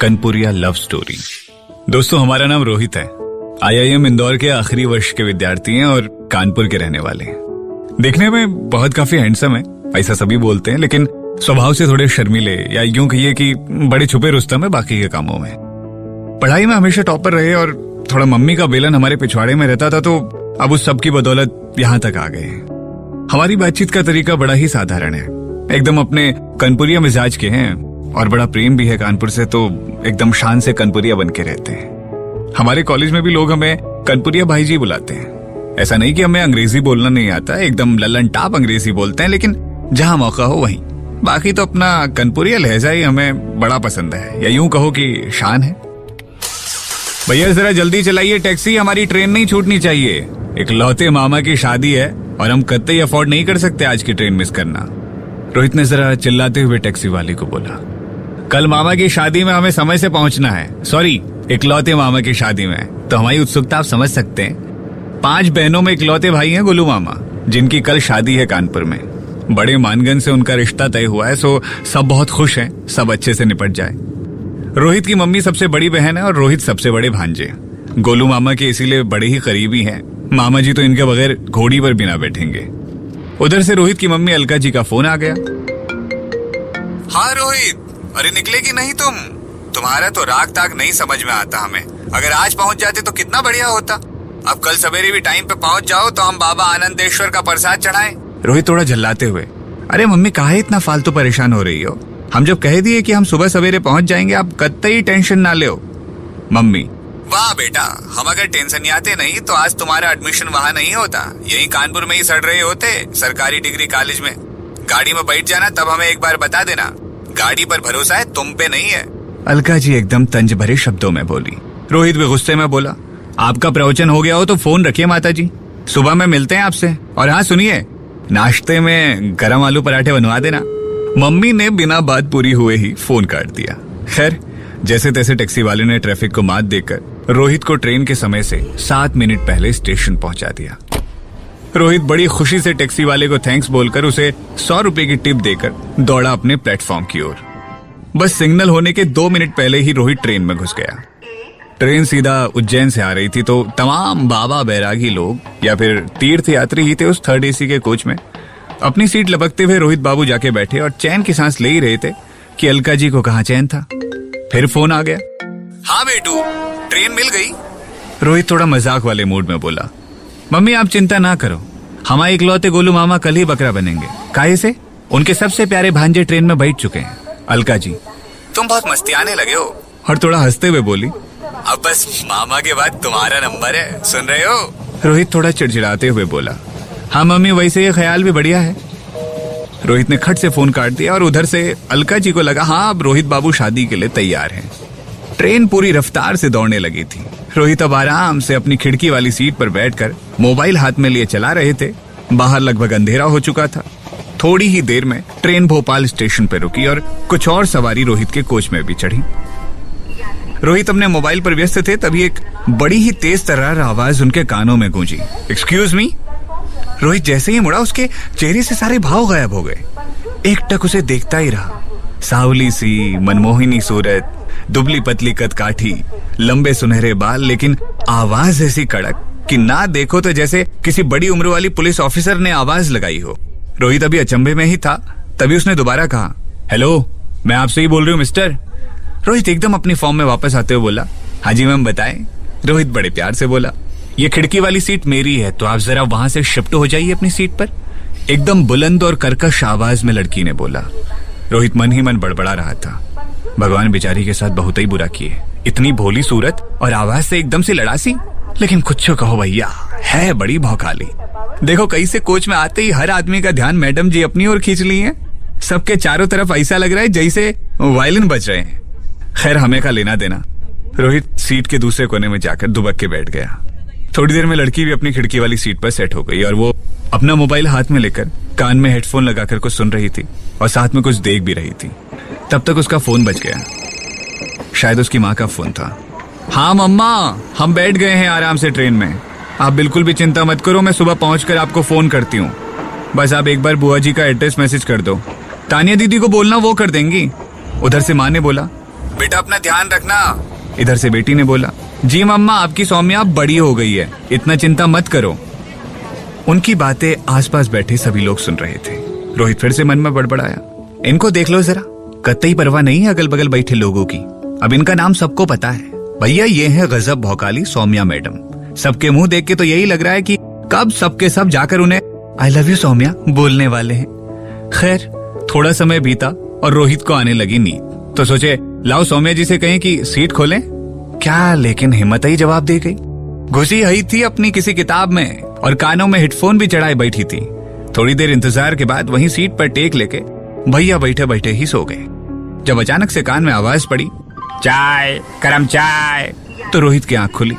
कनपुरिया love story. दोस्तों, हमारा नाम रोहित है। IIM इंदौर के आखिरी वर्ष के विद्यार्थी हैं और कानपुर के रहने वाले हैं। देखने में बहुत काफी हैंडसम है, ऐसा सभी बोलते हैं, लेकिन स्वभाव से थोड़े शर्मीले, या यूं कहिए कि बड़े छुपे रुस्तम है बाकी के कामों में। पढ़ाई में हमेशा टॉपर रहे और थोड़ा मम्मी का बेलन हमारे पिछवाड़े में रहता था, तो अब उस सब की बदौलत यहाँ तक आ गए। हमारी बातचीत का तरीका बड़ा ही साधारण है, एकदम अपने कनपुरिया मिजाज के हैं और बड़ा प्रेम भी है कानपुर से, तो एकदम शान से कनपुरिया बन के रहते हैं। हमारे कॉलेज में भी लोग हमें कनपुरिया भाई जी बुलाते हैं। ऐसा नहीं कि हमें अंग्रेजी बोलना नहीं आता, एकदम लल्लन टाप अंग्रेजी बोलते हैं, लेकिन जहां मौका हो वहीं। बाकी तो अपना कनपुरिया लहजा ही हमें बड़ा पसंद है, या यूं कहो कि शान है। भैया जरा जल्दी चलाइए टैक्सी, हमारी ट्रेन नहीं छूटनी चाहिए। इकलौते मामा की शादी है और हम कतई अफोर्ड नहीं कर सकते आज की ट्रेन मिस करना। रोहित ने जरा चिल्लाते हुए टैक्सी वाले को बोला, कल मामा की शादी में हमें समय से पहुंचना है। सॉरी, इकलौते मामा की शादी में। तो हमारी उत्सुकता आप समझ सकते हैं। 5 बहनों में इकलौते भाई हैं गोलू मामा, जिनकी कल शादी है कानपुर में। बड़े मानगन से उनका रिश्ता तय हुआ है, सो सब बहुत खुश हैं, सब अच्छे से निपट जाए। रोहित की मम्मी सबसे बड़ी बहन है और रोहित सबसे बड़े भांजे। गोलू मामा के इसीलिए बड़े ही करीबी हैं। मामा जी तो इनके बगैर घोड़ी पर बिना बैठेंगे। उधर से रोहित की मम्मी अलका जी का फोन आ गया। हाँ रोहित, अरे निकलेगी नहीं तुम? तुम्हारा तो राग ताग नहीं समझ में आता हमें। अगर आज पहुंच जाते तो कितना बढ़िया होता। अब कल सवेरे भी टाइम पे पहुंच जाओ तो हम बाबा आनंदेश्वर का प्रसाद चढ़ाएं। रोहित थोड़ा झल्लाते हुए, अरे मम्मी काहे इतना फालतू परेशान हो रही हो? हम जब कह दिए कि हम सुबह सवेरे पहुंच जाएंगे, आप कतई टेंशन ना लो। मम्मी, वाह बेटा, हम अगर टेंशन आते नहीं तो आज तुम्हारा एडमिशन वहाँ नहीं होता, यही कानपुर में ही सड़ रहे होते सरकारी डिग्री कॉलेज में। गाड़ी में बैठ जाना, तब हमें एक बार बता देना। गाड़ी पर भरोसा है, तुम पे नहीं है। अलका जी एकदम तंज भरे शब्दों में बोली। रोहित भी गुस्से में बोला, आपका प्रवचन हो गया हो तो फोन रखिए माता जी, सुबह में मिलते हैं आपसे। और हाँ सुनिए, नाश्ते में गरम आलू पराठे बनवा देना। मम्मी ने बिना बात पूरी हुए ही फोन काट दिया। खैर, जैसे तैसे टैक्सी वाले ने ट्रैफिक को मात देकर रोहित को ट्रेन के समय से 7 मिनट पहले स्टेशन पहुंचा दिया। रोहित बड़ी खुशी से टैक्सी वाले को थैंक्स बोलकर उसे 100 रुपए की टिप देकर दौड़ा अपने प्लेटफॉर्म की ओर। बस सिग्नल होने के 2 मिनट पहले ही रोहित ट्रेन में घुस गया। ट्रेन सीधा उज्जैन से आ रही थी, तो तमाम बाबा बैरागी लोग या फिर तीर्थ यात्री ही थे उस 3rd AC के कोच में। अपनी सीट लपकते हुए रोहित बाबू जाके बैठे और चैन की सांस ले ही रहे थे कि अलका जी को कहाँ चैन था। फिर फोन आ गया। हाँ बेटू, ट्रेन मिल गई। रोहित थोड़ा मजाक वाले मूड में बोला, मम्मी आप चिंता ना करो, हमारे इकलौते गोलू मामा कल ही बकरा बनेंगे। काहे से? उनके सबसे प्यारे भांजे ट्रेन में बैठ चुके हैं। अलका जी, तुम बहुत मस्ती आने लगे हो। और थोड़ा हंसते हुए बोली, अब बस मामा के बाद तुम्हारा नंबर है, सुन रहे हो? रोहित थोड़ा चिड़चिड़ाते हुए बोला, हाँ मम्मी, वैसे ये ख्याल भी बढ़िया है। रोहित ने खट से फोन काट दिया और उधर से अलका जी को लगा, हाँ अब रोहित बाबू शादी के लिए तैयार हैं। ट्रेन पूरी रफ्तार से दौड़ने लगी थी। रोहित अब आराम से अपनी खिड़की वाली सीट पर बैठकर मोबाइल हाथ में लिए चला रहे थे। बाहर लगभग अंधेरा हो चुका था। थोड़ी ही देर में ट्रेन भोपाल स्टेशन पर रुकी और कुछ और सवारी रोहित के कोच में भी चढ़ी। रोहित अपने मोबाइल पर व्यस्त थे, तभी एक बड़ी ही तेज तर्रार आवाज उनके कानों में गूंजी, एक्सक्यूज मी। रोहित जैसे ही मुड़ा, उसके चेहरे से सारे भाव गायब हो गए। एकटक उसे देखता ही रहा। सावली सी मनमोहिनी सूरत, दुबली पतली कदकाठी, लंबे सुनहरे बाल, लेकिन आवाज ऐसी कड़क कि ना देखो तो जैसे किसी बड़ी उम्र वाली पुलिस ऑफिसर ने आवाज लगाई हो। रोहित अभी अचंभे में ही था, तभी उसने दोबारा कहा, हेलो, मैं आपसे ही बोल रही हूँ मिस्टर। रोहित एकदम अपनी फॉर्म में वापस आते हुए बोला, हाँ जी मैम बताएं। रोहित बड़े प्यार से बोला, ये खिड़की वाली सीट मेरी है, तो आप जरा वहां से शिफ्ट हो जाइए अपनी सीट पर। एकदम बुलंद और कर्कश आवाज में लड़की ने बोला। रोहित मन ही मन बड़बड़ा रहा था, भगवान बेचारी के साथ बहुत ही बुरा किए। इतनी भोली सूरत और आवाज से एकदम से लड़ासी, लेकिन कुछ कहो भैया, है बड़ी भौकाली। देखो कहीं से कोच में आते ही हर आदमी का ध्यान मैडम जी अपनी ओर खींच ली है। सबके चारों तरफ ऐसा लग रहा है जैसे वायलिन बज रहे हैं। खैर हमें का लेना देना। रोहित सीट के दूसरे कोने में जाकर दुबक के बैठ गया। थोड़ी देर में लड़की भी अपनी खिड़की वाली सीट पर सेट हो गई और वो अपना मोबाइल हाथ में लेकर कान में हेडफोन लगाकर कुछ सुन रही थी और साथ में कुछ देख भी रही थी। तब तक उसका फोन बज गया। शायद उसकी माँ का फोन था। हाँ मम्मा, हम बैठ गए हैं आराम से ट्रेन में, आप बिल्कुल भी चिंता मत करो, मैं सुबह पहुंचकर आपको फोन करती हूँ। बस आप एक बार बुआ जी का एड्रेस मैसेज कर दो, तानिया दीदी को बोलना वो कर देंगी। उधर से माँ ने बोला, बेटा अपना ध्यान रखना। इधर से बेटी ने बोला, जी मम्मा आपकी सौम्या अब बड़ी हो गई है, इतना चिंता मत करो। उनकी बातें आसपास बैठे सभी लोग सुन रहे थे। रोहित फिर से मन में बड़बड़ाया, इनको देख लो जरा, कतई परवाह नहीं है अगल बगल बैठे लोगों की। अब इनका नाम सबको पता है, भैया ये है गजब भौकाली सौम्या मैडम। सबके मुंह देख के तो यही लग रहा है कि कब सबके सब जाकर उन्हें आई लव यू सौम्या बोलने वाले हैं। खैर थोड़ा समय बीता और रोहित को आने लगी नींद, तो सोचे लाओ सौम्या जी से कहें कि सीट खोलें। क्या लेकिन हिम्मत ही जवाब दे गई। घुसी ही थी अपनी किसी किताब में और कानों में हेडफोन भी चढ़ाए बैठी थी। थोड़ी देर इंतजार के बाद वहीं सीट पर टेक लेके भैया बैठे बैठे ही सो गए। जब अचानक से कान में आवाज पड़ी, चाय गरम चाय, तो रोहित की आंख खुली।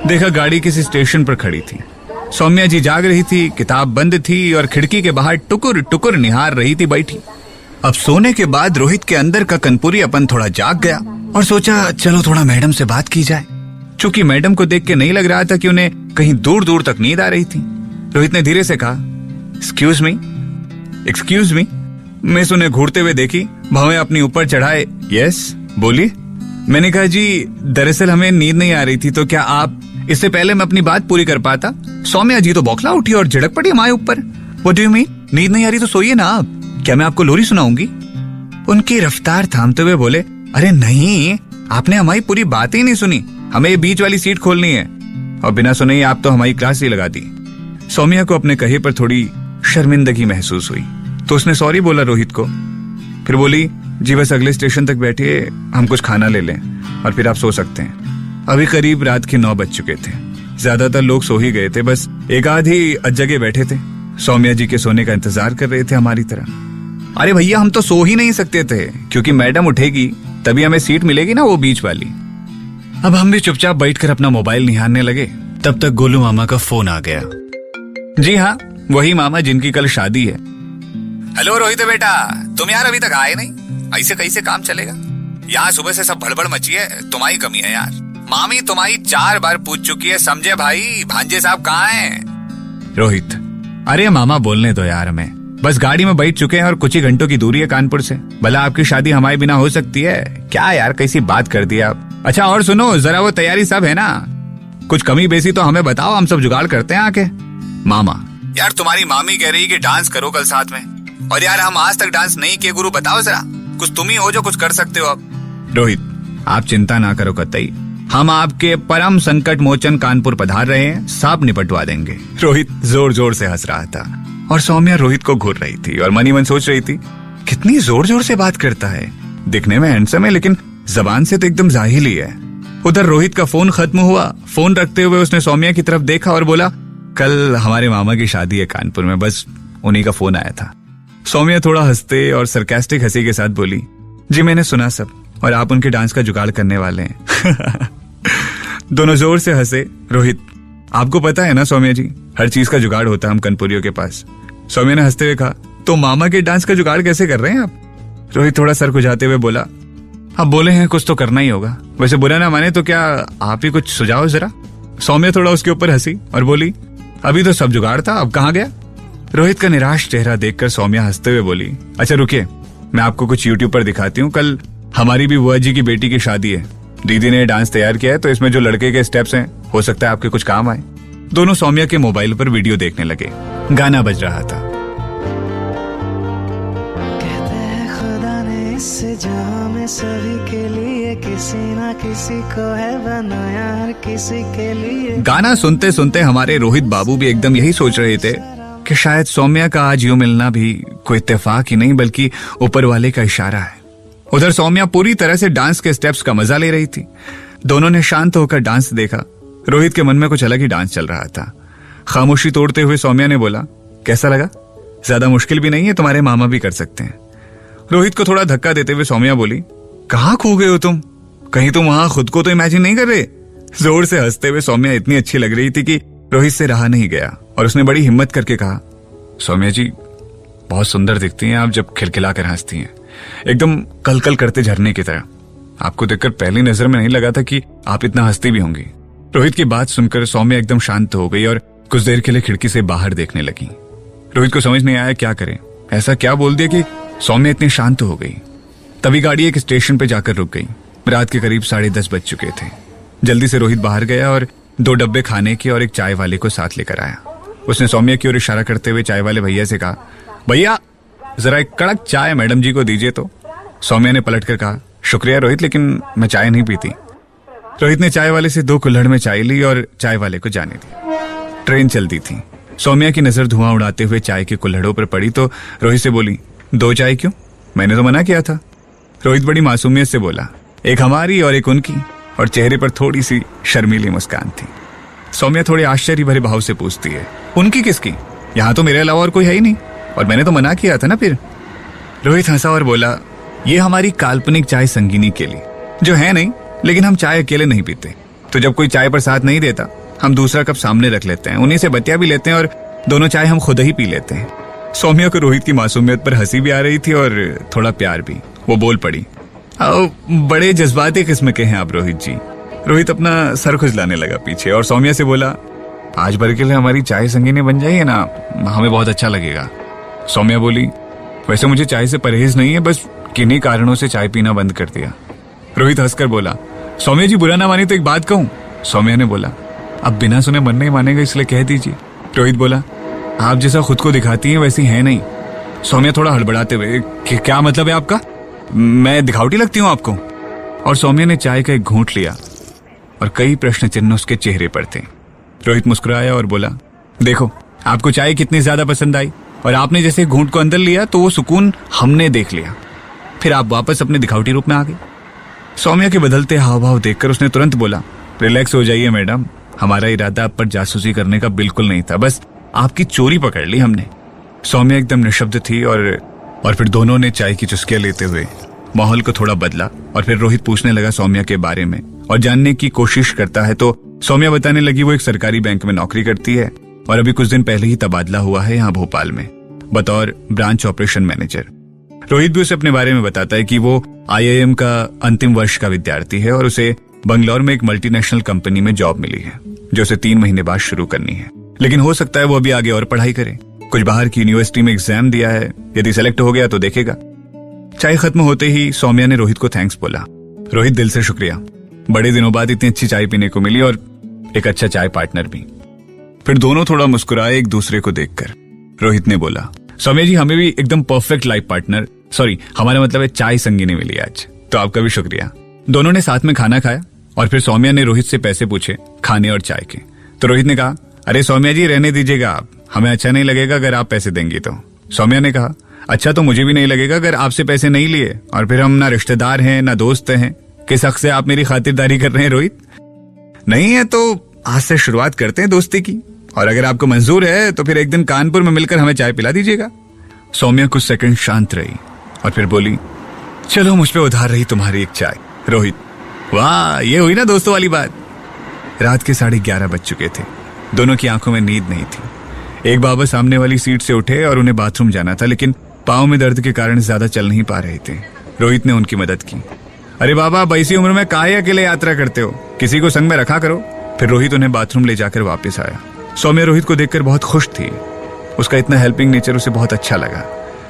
देखा गाड़ी किसी स्टेशन पर खड़ी थी। सौम्या जी जाग रही थी, किताब बंद थी और खिड़की के बाहर टुकुर टुकुर निहार रही थी बैठी। अब सोने के बाद रोहित के अंदर का कनपुरी अपन थोड़ा जाग गया और सोचा चलो थोड़ा मैडम से बात की जाए। चूंकि मैडम को देख के नहीं लग रहा था कि उन्हें कहीं दूर दूर तक नींद आ रही थी, रोहित ने धीरे से कहा, एक्सक्यूज मी। मिस उन्हें घूरते हुए देखी, भवें अपनी ऊपर चढ़ाए, यस बोलिए। मैंने कहा जी दरअसल हमें नींद नहीं आ रही थी, तो क्या आप इससे पहले मैं अपनी बात पूरी कर पाता। सौम्या जी तो बौखला उठी और झिड़क पड़ी हमारे ऊपर। व्हाट डू यू मीन, नींद नहीं आ रही तो सोइए ना आप, क्या मैं आपको लोरी सुनाऊंगी। उनकी रफ्तार थामते हुए बोले, अरे नहीं आपने हमारी पूरी बात ही नहीं सुनी, हमें ये बीच वाली सीट खोलनी है। और बिना सुने ही आप तो हमारी क्लास ही लगा दी। सौम्या को अपने कहे पर थोड़ी शर्मिंदगी महसूस हुई, तो उसने सॉरी बोला रोहित को। फिर बोली, जी बस अगले स्टेशन तक बैठिए, हम कुछ खाना ले लें और फिर आप सो सकते हैं। अभी करीब रात के 9 बज चुके थे। ज्यादातर लोग सो ही गए थे, बस एक आध ही अजगे बैठे थे, सौम्या जी के सोने का इंतजार कर रहे थे हमारी तरह। अरे भैया हम तो सो ही नहीं सकते थे, क्योंकि मैडम उठेगी तभी हमें सीट मिलेगी ना, वो बीच वाली। अब हम भी चुपचाप बैठकर अपना मोबाइल निहारने लगे। तब तक गोलू मामा का फोन आ गया। जी हाँ, वही मामा जिनकी कल शादी है। हेलो रोहित बेटा, तुम यार अभी तक आए नहीं, ऐसे कैसे काम चलेगा। यहाँ सुबह से सब भड़बड़ मची है, तुम्हारी कमी है यार। मामी तुम्हारी 4 बार पूछ चुकी है, समझे भाई, भांजे साहब कहाँ हैं। रोहित, अरे मामा बोलने दो यार, हमें बस गाड़ी में बैठ चुके हैं और कुछ ही घंटों की दूरी है कानपुर से। भला आपकी शादी हमारे बिना हो सकती है क्या यार, कैसी बात कर दी आप। अच्छा और सुनो, जरा वो तैयारी सब है ना, कुछ कमी बेसी तो हमें बताओ, हम सब जुगाड़ करते हैं आके। मामा, यार तुम्हारी मामी कह रही कि डांस करो कल साथ में, और यार हम आज तक डांस नहीं किए गुरु, बताओ जरा, कुछ तुम ही हो जो कुछ कर सकते हो अब। रोहित, आप चिंता ना करो कतई, हम आपके परम संकट मोचन कानपुर पधार रहे हैं, सब निपटवा देंगे। रोहित जोर जोर से हंस रहा था और सौम्या रोहित को घूर रही थी और मनी मन सोच रही थी, कितनी जोर जोर से बात करता है, दिखने में हैंडसम है लेकिन जबान से तो एकदम जाहिली है। उधर रोहित का फोन खत्म हुआ। फोन रखते हुए उसने सौम्या की तरफ देखा और बोला, कल हमारे मामा की शादी है कानपुर में, बस उन्हीं का फोन आया था। सौम्या थोड़ा हंसते और सरकास्टिक हंसी के साथ बोली, जी मैंने सुना सब, और आप उनके डांस का जुगाड़ करने वाले हैं। दोनों जोर से हंसे। रोहित, आपको पता है ना सौम्या जी, हर चीज का जुगाड़ होता है हम कनपुरियों के पास। सौम्या ने हंसते हुए कहा, तो मामा के डांस का जुगाड़ कैसे कर रहे हैं आप। रोहित थोड़ा सर खुजाते हुए बोला, अब बोले हैं कुछ तो करना ही होगा, वैसे बुरा ना माने तो क्या आप ही कुछ सुझाओ जरा। सौम्या थोड़ा उसके ऊपर हंसी और बोली, अभी तो सब जुगाड़ था, अब कहाँ गया। रोहित का निराश चेहरा देखकर सौम्या हंसते हुए बोली, अच्छा रुकिए, मैं आपको कुछ यूट्यूब पर दिखाती हूँ, कल हमारी भी बुआ जी की बेटी की शादी है, दीदी ने डांस तैयार किया है, तो इसमें जो लड़के के स्टेप्स हैं हो सकता है आपके कुछ काम आए। दोनों सौम्या के मोबाइल पर वीडियो देखने लगे। गाना बज रहा था। कहते हैं खुदा ने इस जहां में सभी के लिए किसी ना किसी को है बनाया, हर किसी के लिए। गाना सुनते सुनते हमारे रोहित बाबू भी एकदम यही सोच रहे थे कि शायद सौम्या का आज यूं मिलना भी कोई इत्तेफाक ही नहीं बल्कि ऊपर वाले का इशारा है। उधर सौम्या पूरी तरह से डांस के स्टेप्स का मजा ले रही थी। दोनों ने शांत होकर डांस देखा। रोहित के मन में कुछ अलग ही डांस चल रहा था। खामोशी तोड़ते हुए सौम्या ने बोला, कैसा लगा, ज्यादा मुश्किल भी नहीं है, तुम्हारे मामा भी कर सकते हैं। रोहित को थोड़ा धक्का देते हुए सौम्या बोली, कहाँ खो गए हो तुम, कहीं तुम वहां खुद को तो इमेजिन नहीं कर रहे। जोर से हंसते हुए सौम्या इतनी अच्छी लग रही थी कि रोहित से रहा नहीं गया और उसने बड़ी हिम्मत करके कहा, सौम्या जी बहुत सुंदर दिखती हैं आप जब खिलखिला कर हंसती हैं, एकदम कलकल करते झरने की तरह। आपको देखकर पहली नजर में नहीं लगा था कि आप इतना हंसती भी होंगी। रोहित की बात सुनकर सौम्या एकदम शांत हो गई और कुछ देर के लिए खिड़की से बाहर देखने लगी। रोहित को समझ नहीं आया क्या करे, ऐसा क्या बोल दिया कि सौम्या इतनी शांत हो गई। तभी गाड़ी एक स्टेशन पे जाकर रुक गई। रात के करीब 10:30 बज चुके थे। जल्दी से रोहित बाहर गया और 2 डब्बे खाने के और एक चाय वाले को साथ लेकर आया। उसने सौम्या की ओर इशारा करते हुए चाय वाले भैया से कहा, भैया जरा एक कड़क चाय मैडम जी को दीजिए। तो सौम्या ने पलटकर कहा, शुक्रिया रोहित, लेकिन मैं चाय नहीं पीती। रोहित ने चाय वाले से 2 कुल्हड़ में चाय ली और चाय वाले को जाने दी। ट्रेन चलती थी। सौम्या की नजर धुआं उड़ाते हुए चाय के कुल्हड़ों पर पड़ी तो रोहित से बोली, 2 चाय क्यों? मैंने तो मना किया था। रोहित बड़ी मासूमियत से बोला, एक हमारी और एक उनकी, और चेहरे पर थोड़ी सी शर्मीली मुस्कान थी। सौम्या थोड़े आश्चर्य भरे भाव से पूछती है, उनकी किसकी? यहाँ तो मेरे अलावा और कोई है ही नहीं, और मैंने तो मना किया था ना। फिर रोहित हंसा और बोला, ये हमारी काल्पनिक चाय संगिनी के लिए, जो है नहीं, लेकिन हम चाय अकेले नहीं पीते। तो जब कोई चाय पर साथ नहीं देता, हम दूसरा कप सामने रख लेते हैं, उन्हीं से बतिया भी लेते हैं और दोनों चाय हम खुद ही पी लेते हैं। सौम्या को रोहित की मासूमियत पर हंसी भी आ रही थी और थोड़ा प्यार भी। वो बोल पड़ी, बड़े जज्बाती किस्म के हैं आप रोहित जी। रोहित अपना सर खुजलाने लगा पीछे और सौम्या से बोला, आज भर के लिए हमारी चाय संगीनी बन जाइए ना, हमें बहुत अच्छा लगेगा। सौम्या बोली, वैसे मुझे चाय से परहेज नहीं है, बस किन्हीं कारणों से चाय पीना बंद कर दिया। रोहित हंसकर बोला, सौम्या जी बुरा ना माने तो एक बात कहूं? सौम्या ने बोला, अब बिना सुने मन नहीं मानेगा, इसलिए कह दीजिए। रोहित बोला, आप जैसा खुद को दिखाती हैं वैसी है नहीं। सौम्या थोड़ा हड़बड़ाते हुए, क्या मतलब है आपका? मैं दिखावटी लगती हूँ आपको? और सौम्या ने चाय का एक घूंट लिया और कई प्रश्न चिन्ह उसके चेहरे पर थे। रोहित मुस्कुराया और बोला, देखो आपको चाय कितनी ज्यादा पसंद आई, और आपने जैसे घूंट को अंदर लिया तो वो सुकून हमने देख लिया, फिर आप वापस अपने दिखावटी रूप में आ गए। सौम्या के बदलते हाव भाव देखकर उसने तुरंत बोला, रिलैक्स हो जाइए मैडम, हमारा इरादा आप पर जासूसी करने का बिल्कुल नहीं था, बस आपकी चोरी पकड़ ली हमने। सौम्या एकदम निशब्द थी और फिर दोनों ने चाय की चुस्कियां लेते हुए माहौल को थोड़ा बदला। और फिर रोहित पूछने लगा सौम्या के बारे में और जानने की कोशिश करता है तो सौम्या बताने लगी वो एक सरकारी बैंक में नौकरी करती है और अभी कुछ दिन पहले ही तबादला हुआ है यहाँ भोपाल में बतौर ब्रांच ऑपरेशन मैनेजर। रोहित भी उसे अपने बारे में बताता है कि वो IIM का अंतिम वर्ष का विद्यार्थी है और उसे बंगलौर में एक मल्टीनेशनल कंपनी में जॉब मिली है जो उसे 3 महीने बाद शुरू करनी है, लेकिन हो सकता है वो अभी आगे और पढ़ाई करे। कुछ बाहर की यूनिवर्सिटी में एग्जाम दिया है, यदि सेलेक्ट हो गया तो देखेगा। चाय खत्म होते ही सौम्या ने रोहित को थैंक्स बोला। रोहित, दिल से शुक्रिया, बड़े दिनों बाद इतनी अच्छी चाय पीने को मिली और एक अच्छा चाय पार्टनर भी। फिर दोनों थोड़ा मुस्कुराए एक दूसरे को देखकर। रोहित ने बोला, सौम्या जी हमें भी एकदम परफेक्ट लाइफ पार्टनर, सॉरी हमारा मतलब है चाय संगीनी मिली आज, तो आपका भी शुक्रिया। दोनों ने साथ में खाना खाया और फिर सौम्या ने रोहित से पैसे पूछे खाने और चाय के। तो रोहित ने कहा, अरे सौम्या जी रहने दीजिएगा आप, हमें अच्छा नहीं लगेगा अगर आप पैसे देंगी तो। सौम्या ने कहा, अच्छा तो मुझे भी नहीं लगेगा अगर आपसे पैसे नहीं लिए, और फिर हम ना रिश्तेदार हैं ना दोस्त हैं, किस हक से आप मेरी खातिरदारी कर रहे हैं रोहित? नहीं है तो आज से शुरुआत करते हैं दोस्ती की, और अगर आपको मंजूर है तो फिर एक दिन कानपुर में मिलकर हमें चाय पिला दीजिएगा। सौम्या कुछ सेकंड शांत रही और फिर बोली, चलो मुझ पे उधार रही तुम्हारी एक चाय। रोहित, वाह ये हुई ना दोस्तों वाली बात। रात के 11:30 बज चुके थे। दोनों की आंखों में नींद नहीं थी। एक बाबा सामने वाली सीट से उठे और उन्हें बाथरूम जाना था, लेकिन पाँव में दर्द के कारण ज्यादा चल नहीं पा रहे थे। रोहित ने उनकी मदद की। अरे बाबा, अब ऐसी उम्र में काहे अकेले यात्रा करते हो, किसी को संग में रखा करो। फिर रोहित उन्हें बाथरूम ले जाकर वापस आया। सौम्या रोहित को देखकर बहुत खुश थी। उसका इतना हेल्पिंग नेचर उसे बहुत अच्छा लगा।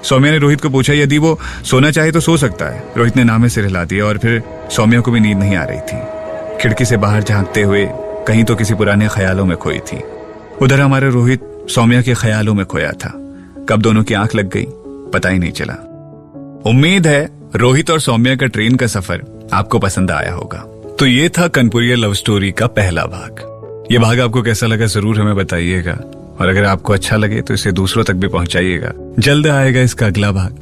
सौम्या ने रोहित को पूछा यदि वो सोना चाहे तो सो सकता है। रोहित ने नामे सिर हिला दिया और फिर सौम्या को भी नींद नहीं आ रही थी। खिड़की से बाहर झांकते हुए कहीं तो किसी पुराने ख्यालों में खोई थी। उधर हमारा रोहित सौम्या के ख्यालों में खोया था। कब दोनों की आंख लग गई पता ही नहीं चला। उम्मीद है रोहित और सौम्या का ट्रेन का सफर आपको पसंद आया होगा। तो ये था कानपुरिया लव स्टोरी का पहला भाग। ये भाग आपको कैसा लगा जरूर हमें बताइएगा, और अगर आपको अच्छा लगे तो इसे दूसरों तक भी पहुंचाइएगा। जल्द आएगा इसका अगला भाग।